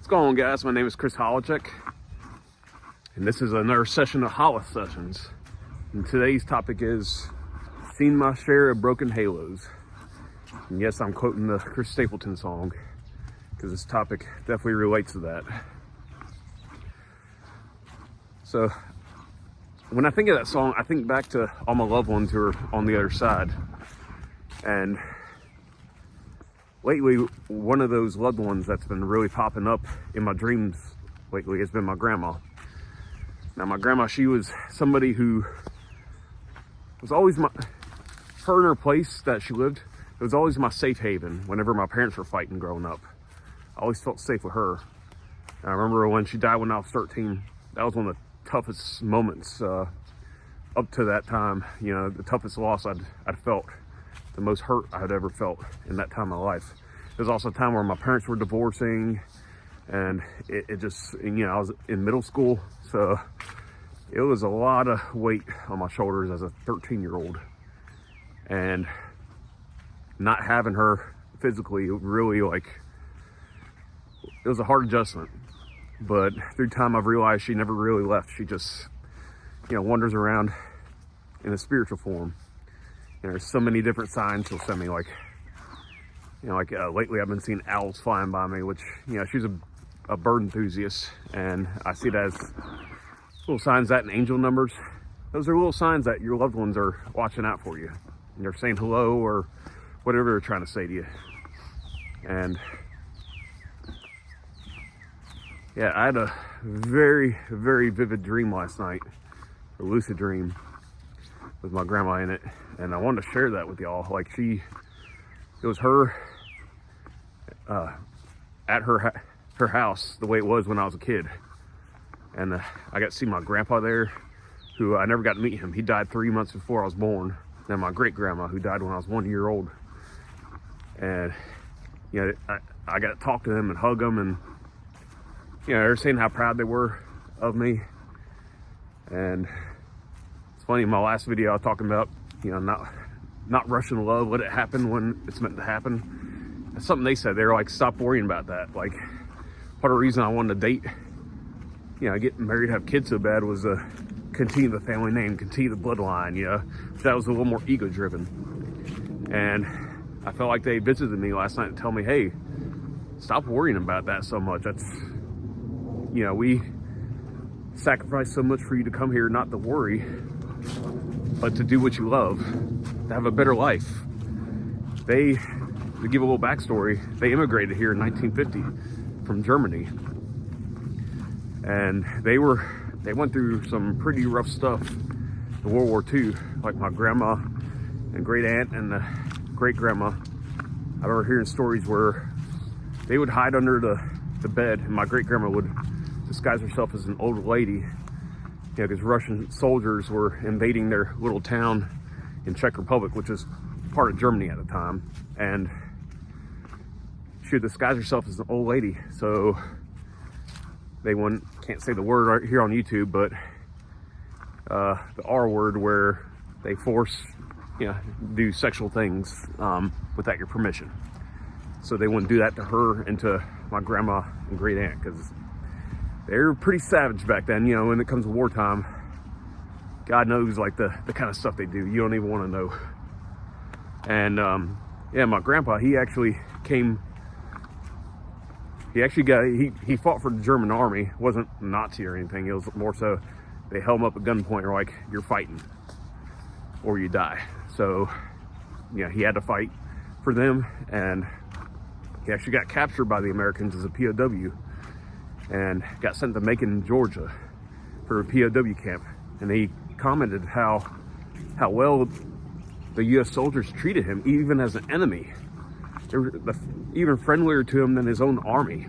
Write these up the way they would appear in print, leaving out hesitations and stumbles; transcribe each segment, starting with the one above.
What's going on, guys? My name is Chris Holacek, and this is another session of Hollis Sessions. And today's topic is seen my share of broken halos. And yes, I'm quoting the Chris Stapleton song because this topic definitely relates to that. So when I think of that song, I think back to all my loved ones who are on the other side. And lately, one of those loved ones that's been really popping up in my dreams lately has been my grandma. Now, my grandma, she was somebody who was always her and her place that she lived, it was always my safe haven whenever my parents were fighting growing up. I always felt safe with her. And I remember when she died when I was 13, that was one of the toughest moments up to that time. You know, the toughest loss I'd felt. The most hurt I had ever felt in that time of my life. It was also a time where my parents were divorcing, and it just, you know, I was in middle school, so it was a lot of weight on my shoulders as a 13-year-old. And not having her physically, really, like, it was a hard adjustment. But through time, I've realized she never really left. She just, you know, wanders around in a spiritual form. And there's so many different signs she'll send me, like, you know, like lately I've been seeing owls flying by me, which, you know, she's a bird enthusiast, and I see it as little signs that, and angel numbers. Those are little signs that your loved ones are watching out for you, and they're saying hello or whatever they're trying to say to you. And yeah, I had a very, very vivid dream last night, a lucid dream with my grandma in it, and I wanted to share that with y'all. Like, it was her at her house the way it was when I was a kid, and I got to see my grandpa there, who I never got to meet him. He died 3 months before I was born. And my great grandma, who died when I was 1 year old, and you know, I got to talk to them and hug them, and you know, they're saying how proud they were of me. And it's funny, in my last video I was talking about, you know, not rushing love, let it happen when it's meant to happen. That's something they said. They were like, stop worrying about that. Like, part of the reason I wanted to date, you know, get married, have kids so bad was to continue the family name, continue the bloodline, you know. That was a little more ego driven. And I felt like they visited me last night and tell me, hey, stop worrying about that so much. That's, you know, we sacrificed so much for you to come here, not to worry, but to do what you love, to have a better life. To give a little backstory, they immigrated here in 1950 from Germany. And they went through some pretty rough stuff in World War II. Like my grandma and great aunt and the great grandma, I remember hearing stories where they would hide under the bed, and my great grandma would disguise herself as an old lady, you know, because Russian soldiers were invading their little town in Czech Republic, which was part of Germany at the time. And she would disguise herself as an old lady, so they can't say the word right here on YouTube, but the R word, where they force, you know, do sexual things without your permission. So they wouldn't do that to her and to my grandma and great aunt, because they were pretty savage back then. You know, when it comes to wartime, God knows, like, the kind of stuff they do, you don't even want to know. And yeah, my grandpa, he fought for the German army. It wasn't Nazi or anything. It was more so they held him up at gunpoint and were like, you're fighting or you die. So yeah, he had to fight for them, and he actually got captured by the Americans as a POW and got sent to Macon, Georgia for a POW camp. And he commented how well the U.S. soldiers treated him, even as an enemy. They were even friendlier to him than his own army.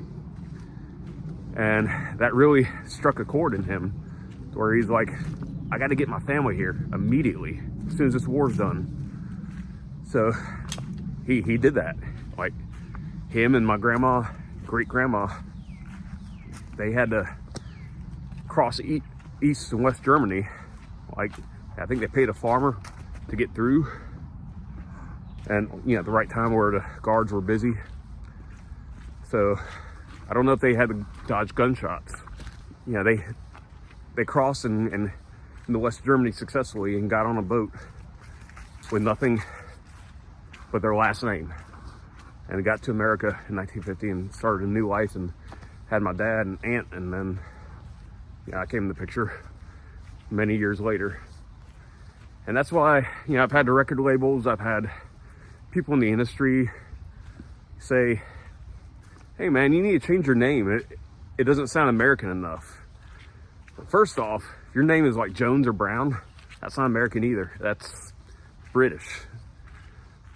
And that really struck a chord in him, where he's like, I got to get my family here immediately, as soon as this war's done. So he did that. Like, him and my grandma, great grandma, they had to cross East and West Germany. Like, I think they paid a farmer to get through, and you know, at the right time where the guards were busy. So I don't know if they had to dodge gunshots. You know, they crossed in the West Germany successfully and got on a boat with nothing but their last name, and got to America in 1950 and started a new life, and had my dad and aunt, and then I came in the picture many years later. And that's why, I've had the record labels, I've had people in the industry say, hey man, you need to change your name. It doesn't sound American enough. But first off, if your name is like Jones or Brown, that's not American either. That's British.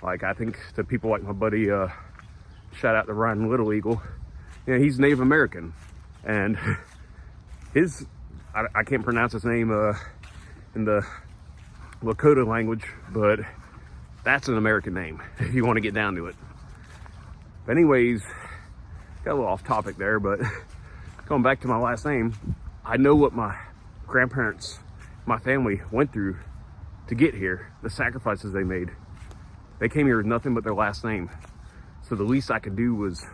Like, I think to people like my buddy, shout out to Ryan Little Eagle, he's Native American. And I can't pronounce his name in the Lakota language, but that's an American name if you want to get down to it. But anyways, got a little off topic there, but going back to my last name, I know what my grandparents, my family went through to get here, the sacrifices they made. They came here with nothing but their last name. So the least I could do was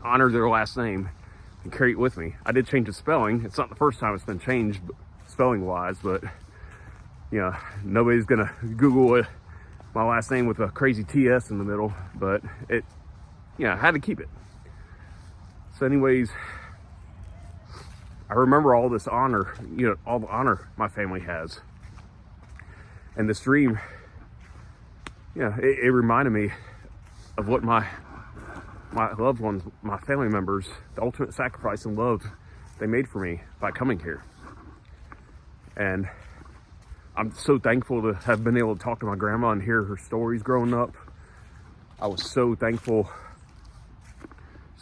honor their last name and carry it with me. I did change the spelling. It's not the first time it's been changed spelling wise, but nobody's gonna Google it, my last name with a crazy TS in the middle, but I had to keep it. So anyways, I remember all this honor, all the honor my family has. And this dream, it reminded me of what my loved ones, my family members, the ultimate sacrifice and love they made for me by coming here. And I'm so thankful to have been able to talk to my grandma and hear her stories growing up. I was so thankful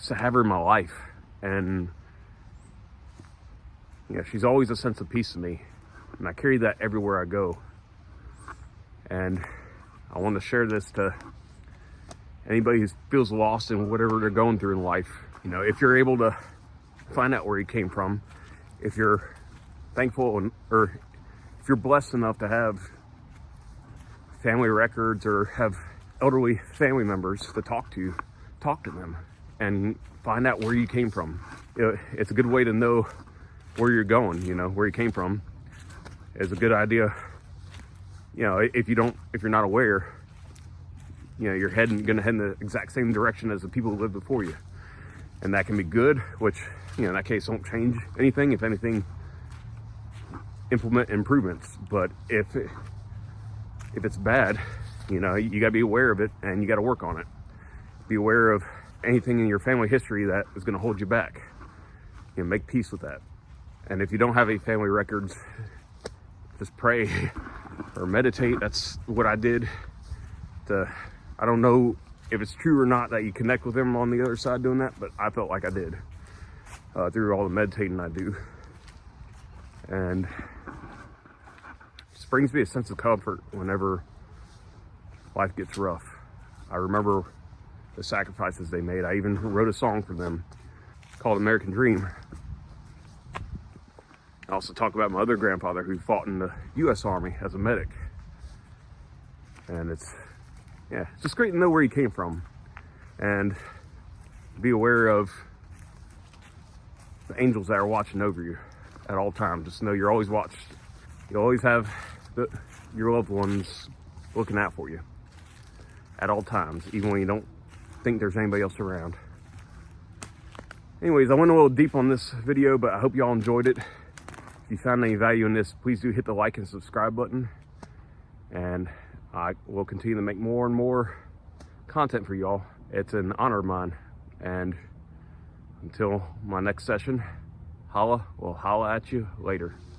to have her in my life. And she's always a sense of peace to me. And I carry that everywhere I go. And I want to share this to anybody who feels lost in whatever they're going through in life. If you're able to find out where you came from, if you're thankful or if you're blessed enough to have family records or have elderly family members to talk to them and find out where you came from. It's a good way to know where you're going, where you came from. It's a good idea. If you're not aware, you're gonna head in the exact same direction as the people who lived before you. And that can be good, which, in that case, don't change anything. If anything, implement improvements. But if it's bad, you gotta be aware of it and you gotta work on it. Be aware of anything in your family history that is gonna hold you back. Make peace with that. And if you don't have any family records, just pray or meditate. That's what I did. I don't know if it's true or not that you connect with them on the other side doing that, but I felt like I did through all the meditating I do. And it brings me a sense of comfort whenever life gets rough. I remember the sacrifices they made. I even wrote a song for them called American Dream. I also talk about my other grandfather who fought in the U.S. Army as a medic. And it's just great to know where you came from and be aware of the angels that are watching over you at all times. Just know you're always watched. You always have your loved ones looking out for you at all times, even when you don't think there's anybody else around. Anyways, I went a little deep on this video, but I hope y'all enjoyed it. If you found any value in this, please do hit the like and subscribe button. And I will continue to make more and more content for y'all. It's an honor of mine. And until my next session, we'll holla at you later.